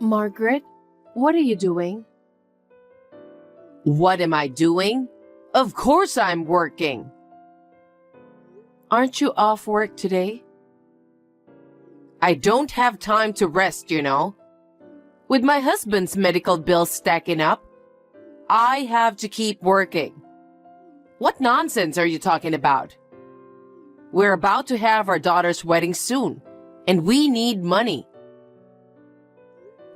Margaret, what are you doing? What am I doing? Of course I'm working. Aren't you off work today? I don't have time to rest, you know. With my husband's medical bills stacking up, I have to keep working. What nonsense are you talking about? We're about to have our daughter's wedding soon, and we need money.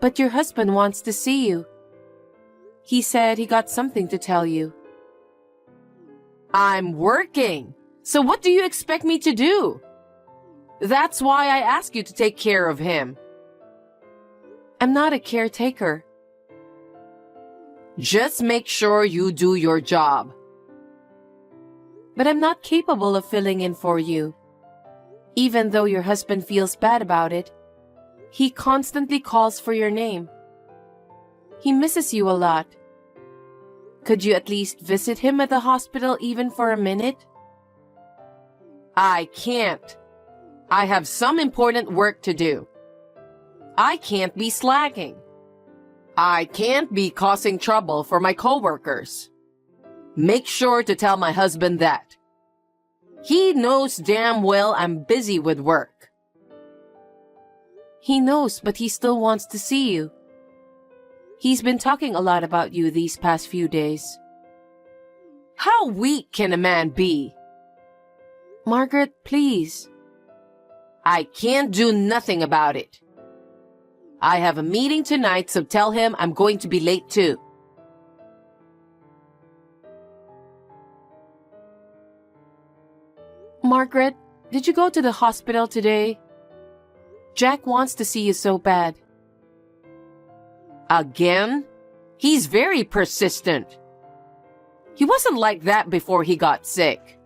But your husband wants to see you. He said he got something to tell you. I'm working, so what do you expect me to do? That's why I ask you to take care of him. I'm not a caretaker. Just make sure you do your job. But I'm not capable of filling in for you. Even though your husband feels bad about it, he constantly calls for your name. He misses you a lot. Could you at least visit him at the hospital even for a minute? I can't. I have some important work to do. I can't be slacking. I can't be causing trouble for my coworkers. Make sure to tell my husband that. He knows damn well I'm busy with work. He knows, but he still wants to see you. He's been talking a lot about you these past few days. How weak can a man be? Margaret, please. I can't do nothing about it. I have a meeting tonight, so tell him I'm going to be late too. Margaret, did you go to the hospital today? Jack wants to see you so bad. Again? He's very persistent. He wasn't like that before he got sick.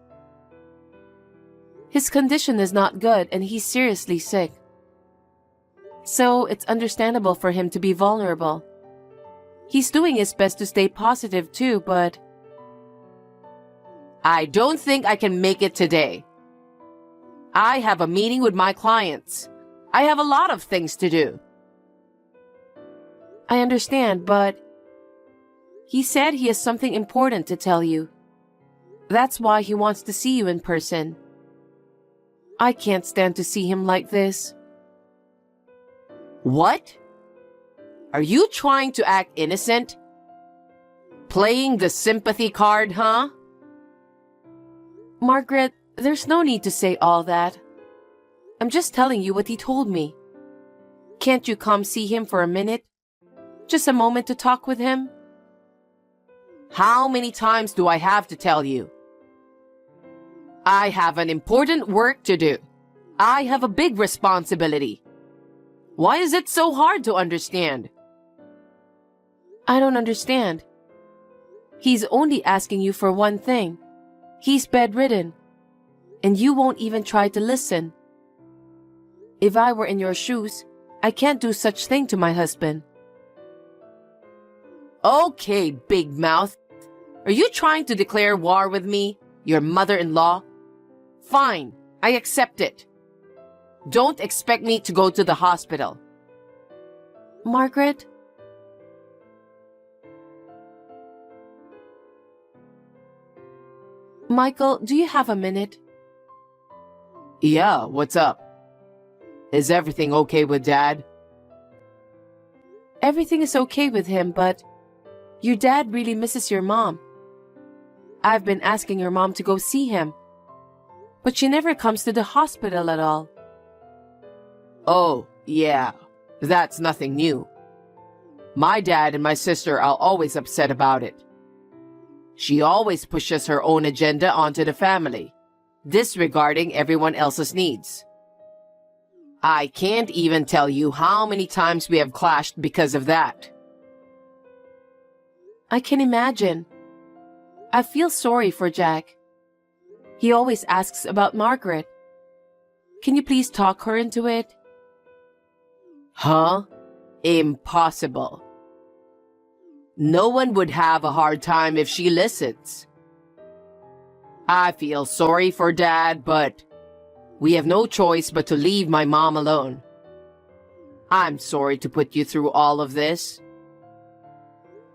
His condition is not good and he's seriously sick. So it's understandable for him to be vulnerable. He's doing his best to stay positive too, but... I don't think I can make it today. I have a meeting with my clients. I have a lot of things to do. I understand, but... He said he has something important to tell you. That's why he wants to see you in person. I can't stand to see him like this. What? Are you trying to act innocent? Playing the sympathy card, huh? Margaret, there's no need to say all that. I'm just telling you what he told me. Can't you come see him for a minute? Just a moment to talk with him? How many times do I have to tell you? I have an important work to do. I have a big responsibility. Why is it so hard to understand? I don't understand. He's only asking you for one thing. He's bedridden. And you won't even try to listen. If I were in your shoes, I can't do such thing to my husband. Okay, big mouth. Are you trying to declare war with me, your mother-in-law? Fine, I accept it. Don't expect me to go to the hospital. Margaret? Michael, do you have a minute? Yeah, what's up? Is everything okay with Dad? Everything is okay with him, but your dad really misses your mom. I've been asking your mom to go see him, but she never comes to the hospital at all. Oh, yeah, that's nothing new. My dad and my sister are always upset about it. She always pushes her own agenda onto the family, disregarding everyone else's needs. I can't even tell you how many times we have clashed because of that. I can imagine. I feel sorry for Jack. He always asks about Margaret. Can you please talk her into it? Huh? Impossible. No one would have a hard time if she listens. I feel sorry for Dad, but we have no choice but to leave my mom alone. I'm sorry to put you through all of this.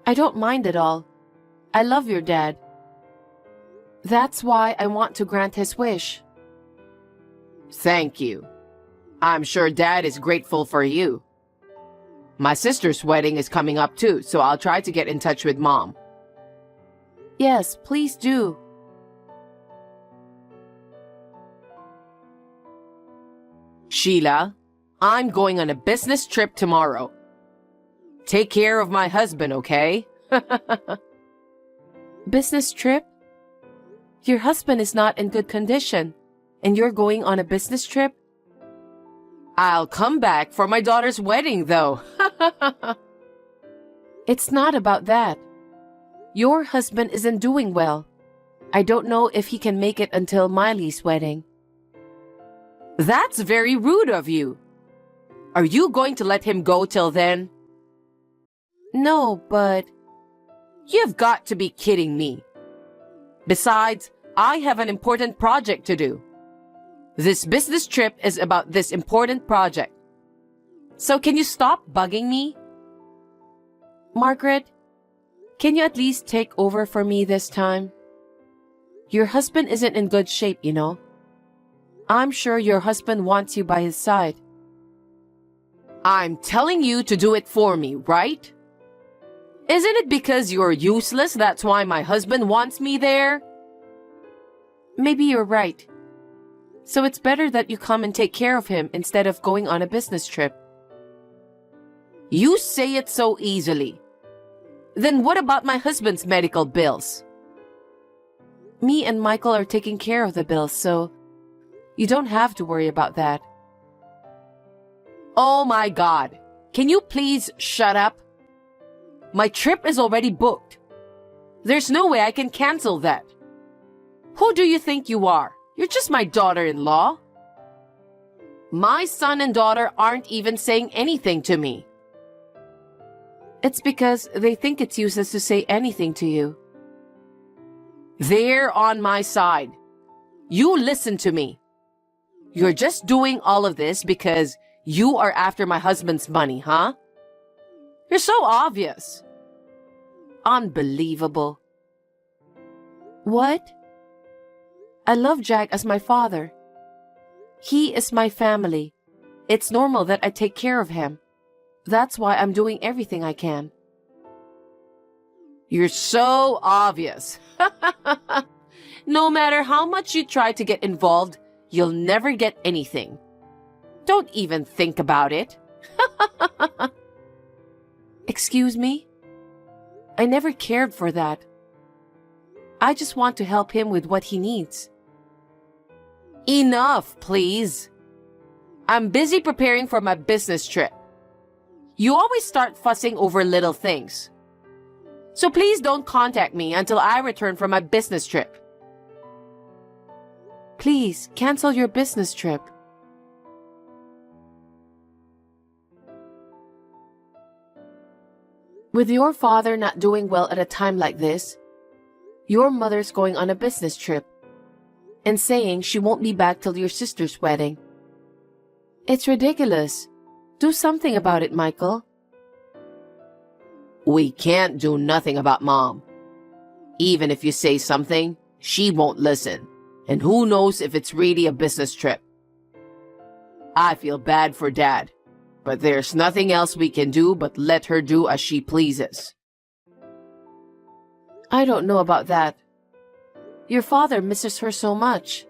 I don't mind at all. I love your dad. That's why I want to grant his wish. Thank you. I'm sure Dad is grateful for you. My sister's wedding is coming up too, so I'll try to get in touch with Mom. Yes, please do. Sheila, I'm going on a business trip tomorrow. Take care of my husband, okay? Business trip? Your husband is not in good condition, and you're going on a business trip? I'll come back for my daughter's wedding, though. It's not about that. Your husband isn't doing well. I don't know if he can make it until Miley's wedding. That's very rude of you. Are you going to let him go till then? No, but You've got to be kidding me. Besides, I have an important project to do. This business trip is about this important project. So can you stop bugging me? Margaret, can you at least take over for me this time? Your husband isn't in good shape, you know. I'm sure your husband wants you by his side. I'm telling you to do it for me, right? Isn't it because you're useless that's why my husband wants me there? Maybe you're right. So it's better that you come and take care of him instead of going on a business trip. You say it so easily. Then what about my husband's medical bills? Me and Michael are taking care of the bills, so you don't have to worry about that. Oh my God. Can you please shut up? My trip is already booked. There's no way I can cancel that. Who do you think you are? You're just my daughter-in-law. My son and daughter aren't even saying anything to me. It's because they think it's useless to say anything to you. They're on my side. You listen to me. You're just doing all of this because you are after my husband's money, huh? You're so obvious. Unbelievable. What? I love Jack as my father. He is my family. It's normal that I take care of him. That's why I'm doing everything I can. You're so obvious. No matter how much you try to get involved, you'll never get anything. Don't even think about it. Excuse me? I never cared for that. I just want to help him with what he needs. Enough, please. I'm busy preparing for my business trip. You always start fussing over little things. So please don't contact me until I return from my business trip. Please, cancel your business trip. With your father not doing well at a time like this, your mother's going on a business trip and saying she won't be back till your sister's wedding. It's ridiculous. Do something about it, Michael. We can't do nothing about Mom. Even if you say something, she won't listen. And who knows if it's really a business trip. I feel bad for Dad, but there's nothing else we can do but let her do as she pleases. I don't know about that. Your father misses her so much.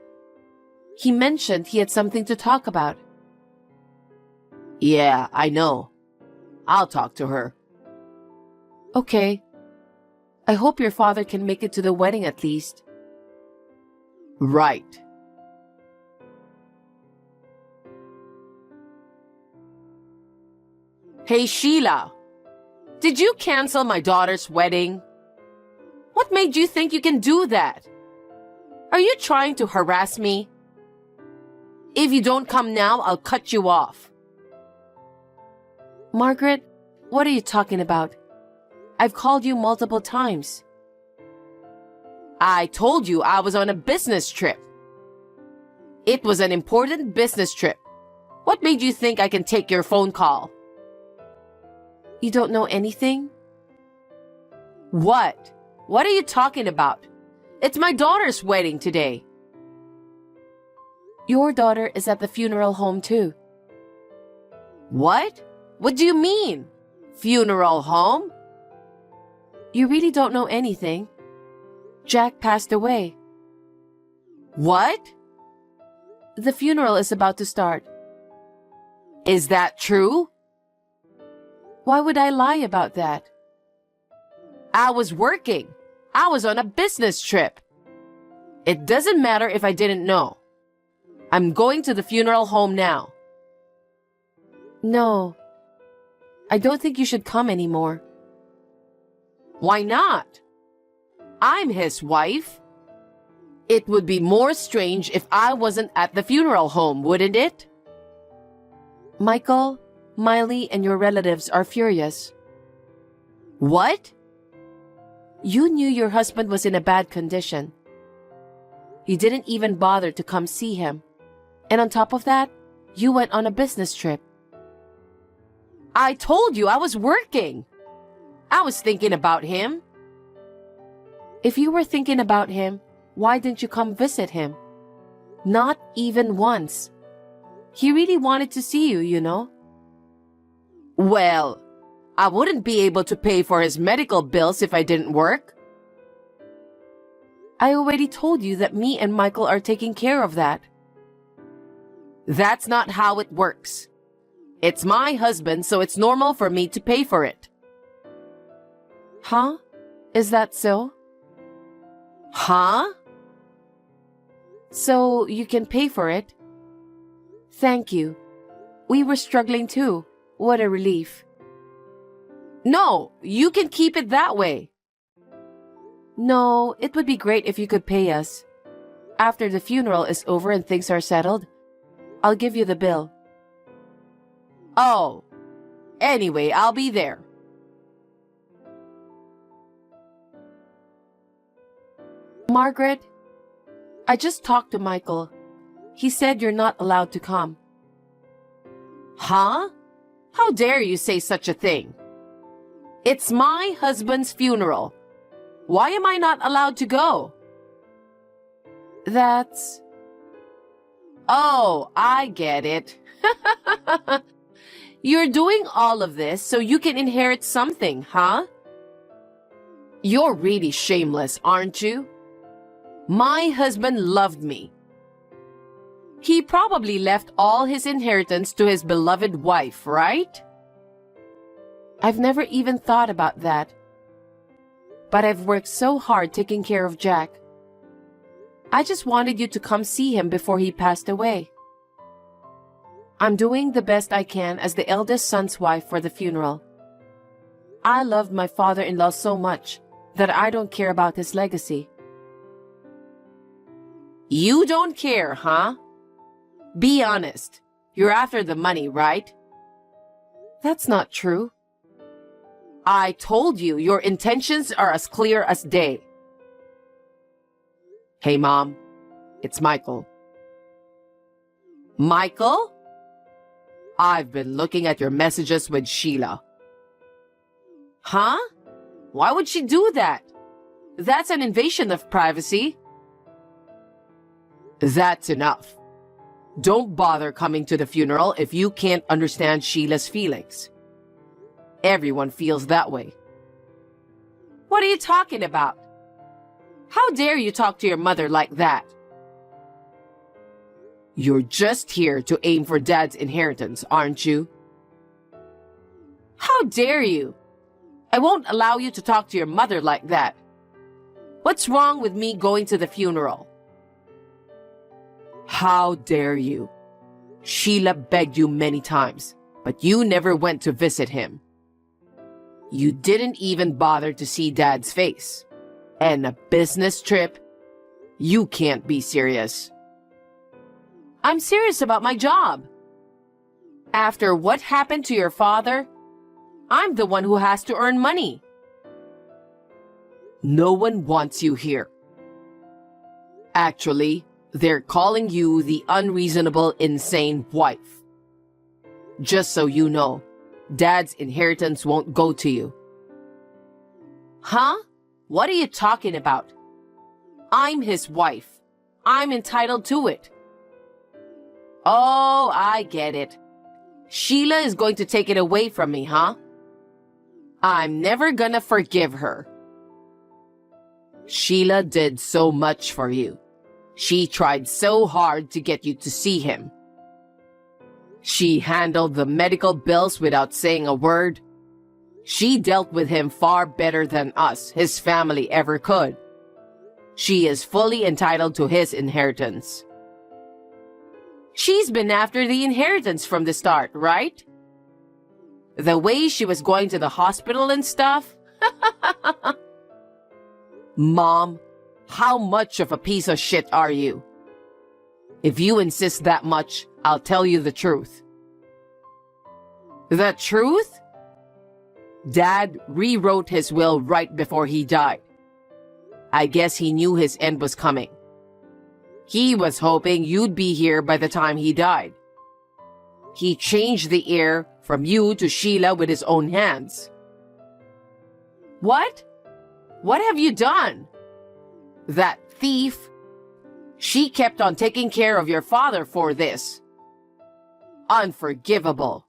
He mentioned he had something to talk about. Yeah, I know. I'll talk to her. Okay. I hope your father can make it to the wedding at least. Right. Hey, Sheila. Did you cancel my daughter's wedding? What made you think you can do that? Are you trying to harass me? If you don't come now, I'll cut you off. Margaret, what are you talking about? I've called you multiple times. I told you I was on a business trip. It was an important business trip. What made you think I can take your phone call? You don't know anything? What? What are you talking about? It's my daughter's wedding today. Your daughter is at the funeral home too. What? What do you mean? Funeral home? You really don't know anything. Jack passed away. What? The funeral is about to start. Is that true? Why would I lie about that? I was working. I was on a business trip. It doesn't matter if I didn't know. I'm going to the funeral home now. No. I don't think you should come anymore. Why not? I'm his wife. It would be more strange if I wasn't at the funeral home, wouldn't it? Michael, Miley, and your relatives are furious. What? You knew your husband was in a bad condition. You didn't even bother to come see him. And on top of that, you went on a business trip. I told you I was working. I was thinking about him. If you were thinking about him, why didn't you come visit him? Not even once. He really wanted to see you, you know. Well, I wouldn't be able to pay for his medical bills if I didn't work. I already told you that me and Michael are taking care of that. That's not how it works. It's my husband, so it's normal for me to pay for it. Huh? Is that so? Huh? So you can pay for it? Thank you. We were struggling too. What a relief. No, you can keep it that way. No, it would be great if you could pay us. After the funeral is over and things are settled, I'll give you the bill. Oh, anyway, I'll be there. Margaret, I just talked to Michael. He said you're not allowed to come. Huh? How dare you say such a thing? It's my husband's funeral. Why am I not allowed to go? That's... Oh, I get it. You're doing all of this so you can inherit something, huh? You're really shameless, aren't you? My husband loved me. He probably left all his inheritance to his beloved wife, right? I've never even thought about that. But I've worked so hard taking care of Jack. I just wanted you to come see him before he passed away. I'm doing the best I can as the eldest son's wife for the funeral. I loved my father-in-law so much that I don't care about his legacy. You don't care, huh? Be honest. You're after the money, right? That's not true. I told you your intentions are as clear as day. Hey, Mom. It's Michael. Michael? I've been looking at your messages with Sheila. Huh? Why would she do that? That's an invasion of privacy. That's enough. Don't bother coming to the funeral if you can't understand Sheila's feelings. Everyone feels that way. What are you talking about? How dare you talk to your mother like that? You're just here to aim for Dad's inheritance, aren't you? How dare you? I won't allow you to talk to your mother like that. What's wrong with me going to the funeral? How dare you? Sheila begged you many times, but you never went to visit him. You didn't even bother to see Dad's face. And a business trip? You can't be serious. I'm serious about my job. After what happened to your father, I'm the one who has to earn money. No one wants you here. Actually, they're calling you the unreasonable, insane wife. Just so you know, Dad's inheritance won't go to you. Huh? What are you talking about? I'm his wife. I'm entitled to it. Oh, I get it. Sheila is going to take it away from me, huh? I'm never gonna forgive her. Sheila did so much for you. She tried so hard to get you to see him. She handled the medical bills without saying a word. She dealt with him far better than us, his family, ever could. She is fully entitled to his inheritance. She's been after the inheritance from the start, right? The way she was going to the hospital and stuff? Mom, how much of a piece of shit are you? If you insist that much, I'll tell you the truth. The truth? Dad rewrote his will right before he died. I guess he knew his end was coming. He was hoping you'd be here by the time he died. He changed the heir from you to Sheila with his own hands. What? What have you done? That thief. She kept on taking care of your father for this. Unforgivable.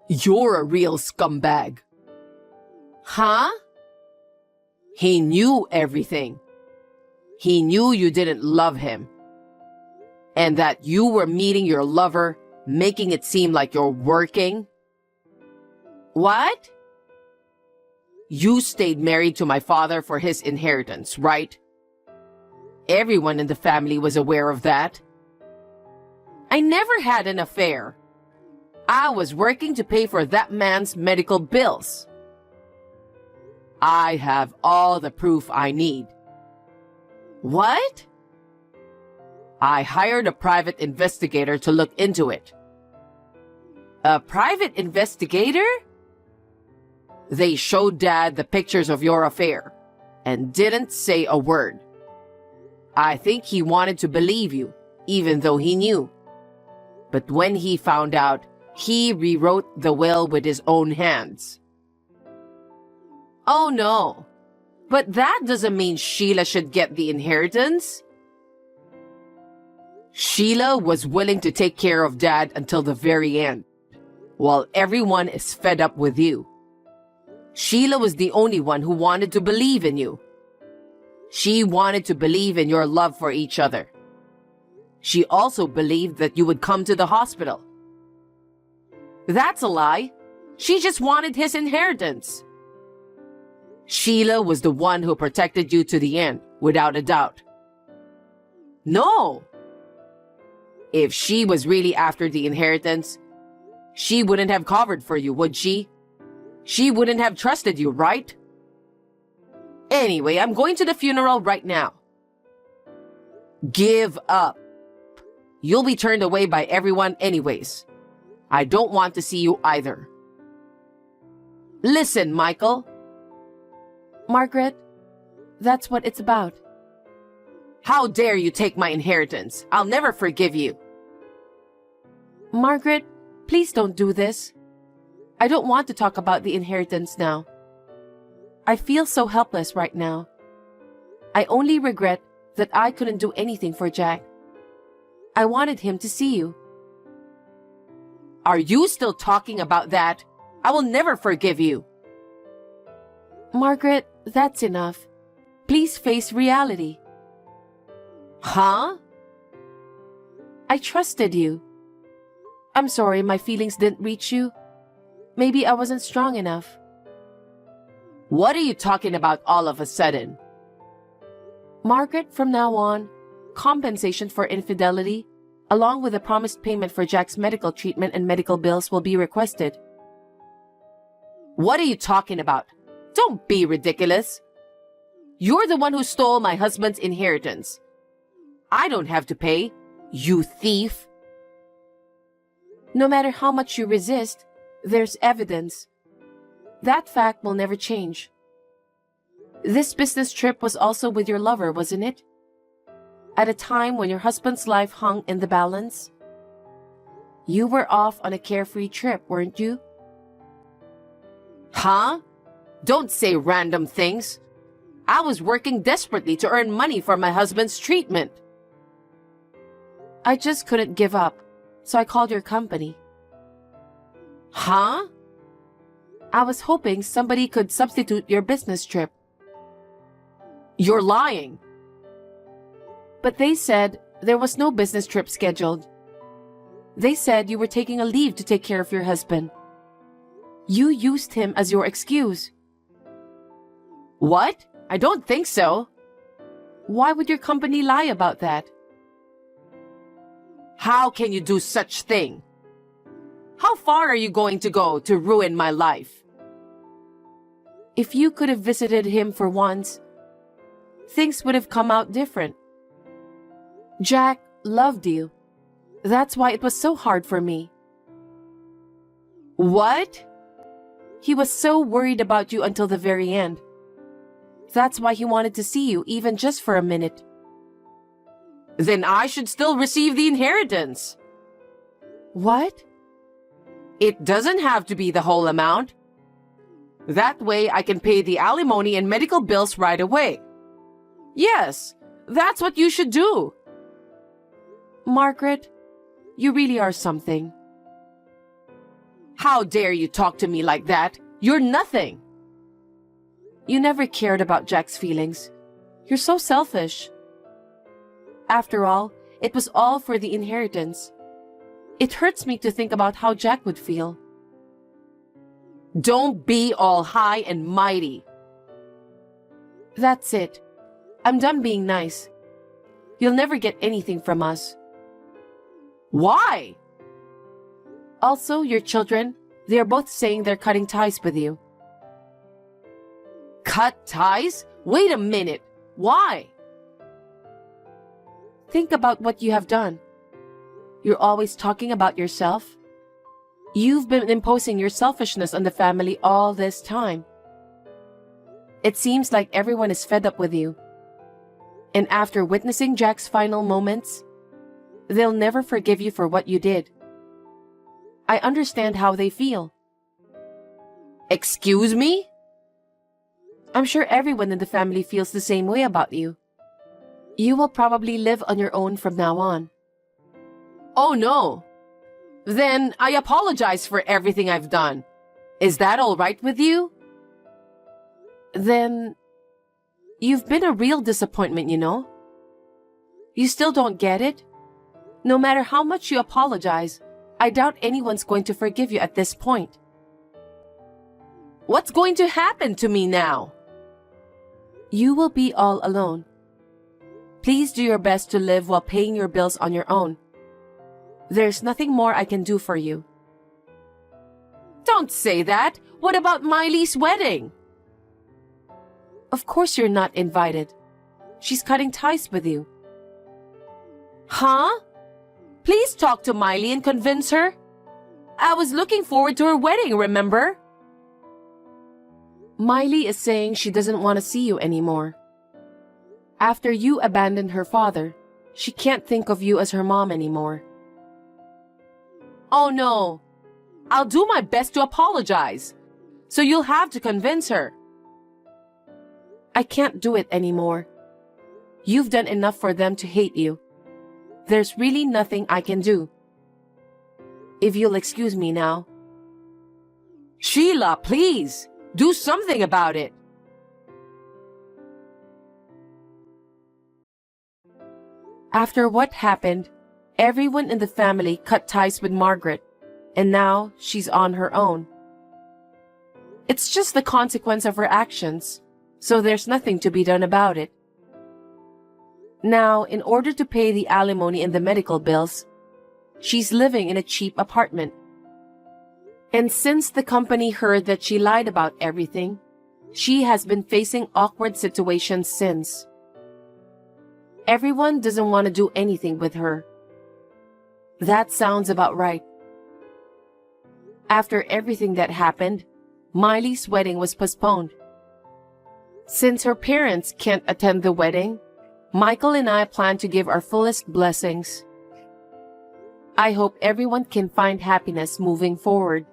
You're a real scumbag. Huh? He knew everything. He knew you didn't love him. And that you were meeting your lover, making it seem like you're working. What? You stayed married to my father for his inheritance, right? Everyone in the family was aware of that. I never had an affair. I was working to pay for that man's medical bills. I have all the proof I need. What? I hired a private investigator to look into it. A private investigator? They showed Dad the pictures of your affair and didn't say a word. I think he wanted to believe you, even though he knew. But when he found out, he rewrote the will with his own hands. Oh no, but that doesn't mean Sheila should get the inheritance. Sheila was willing to take care of Dad until the very end, while everyone is fed up with you. Sheila was the only one who wanted to believe in you. She wanted to believe in your love for each other. She also believed that you would come to the hospital. That's a lie. She just wanted his inheritance. Sheila was the one who protected you to the end, without a doubt. No! If she was really after the inheritance, she wouldn't have covered for you, would she? She wouldn't have trusted you, right? Anyway, I'm going to the funeral right now. Give up. You'll be turned away by everyone anyways. I don't want to see you either. Listen, Michael. Margaret, that's what it's about. How dare you take my inheritance? I'll never forgive you. Margaret, please don't do this. I don't want to talk about the inheritance now. I feel so helpless right now. I only regret that I couldn't do anything for Jack. I wanted him to see you. Are you still talking about that? I will never forgive you. Margaret, that's enough. Please face reality. Huh? I trusted you. I'm sorry my feelings didn't reach you. Maybe I wasn't strong enough. What are you talking about all of a sudden? Margaret, from now on, compensation for infidelity, along with a promised payment for Jack's medical treatment and medical bills, will be requested. What are you talking about? Don't be ridiculous. You're the one who stole my husband's inheritance. I don't have to pay, you thief. No matter how much you resist, there's evidence. That fact will never change. This business trip was also with your lover, wasn't it? At a time when your husband's life hung in the balance? You were off on a carefree trip, weren't you? Huh? Don't say random things. I was working desperately to earn money for my husband's treatment. I just couldn't give up, so I called your company. Huh? I was hoping somebody could substitute your business trip. You're lying. But they said there was no business trip scheduled. They said you were taking a leave to take care of your husband. You used him as your excuse. What? I don't think so. Why would your company lie about that? How can you do such thing? How far are you going to go to ruin my life? If you could have visited him for once, things would have come out different. Jack loved you. That's why it was so hard for me. What? He was so worried about you until the very end. That's why he wanted to see you, even just for a minute. Then I should still receive the inheritance. What? It doesn't have to be the whole amount. That way I can pay the alimony and medical bills right away. Yes, that's what you should do. Margaret, you really are something. How dare you talk to me like that? You're nothing. You never cared about Jack's feelings. You're so selfish. After all, it was all for the inheritance. It hurts me to think about how Jack would feel. Don't be all high and mighty. That's it. I'm done being nice. You'll never get anything from us. Why? Also, your children, they are both saying they're cutting ties with you. Cut ties? Wait a minute. Why? Think about what you have done. You're always talking about yourself. You've been imposing your selfishness on the family all this time. It seems like everyone is fed up with you. And after witnessing Jack's final moments, they'll never forgive you for what you did. I understand how they feel. Excuse me? I'm sure everyone in the family feels the same way about you. You will probably live on your own from now on. Oh no. Then I apologize for everything I've done. Is that all right with you? Then you've been a real disappointment, you know. You still don't get it? No matter how much you apologize, I doubt anyone's going to forgive you at this point. What's going to happen to me now? You will be all alone. Please do your best to live while paying your bills on your own. There's nothing more I can do for you. Don't say that. What about Miley's wedding? Of course you're not invited. She's cutting ties with you. Huh? Please talk to Miley and convince her. I was looking forward to her wedding, remember? Miley is saying she doesn't want to see you anymore. After you abandoned her father, she can't think of you as her mom anymore. Oh no. I'll do my best to apologize. So you'll have to convince her. I can't do it anymore. You've done enough for them to hate you. There's really nothing I can do. If you'll excuse me now. Sheila, please. Do something about it. After what happened, everyone in the family cut ties with Margaret, and now she's on her own. It's just the consequence of her actions, so there's nothing to be done about it. Now, in order to pay the alimony and the medical bills, she's living in a cheap apartment. And since the company heard that she lied about everything, she has been facing awkward situations since. Everyone doesn't want to do anything with her. That sounds about right. After everything that happened, Miley's wedding was postponed. Since her parents can't attend the wedding, Michael and I plan to give our fullest blessings. I hope everyone can find happiness moving forward.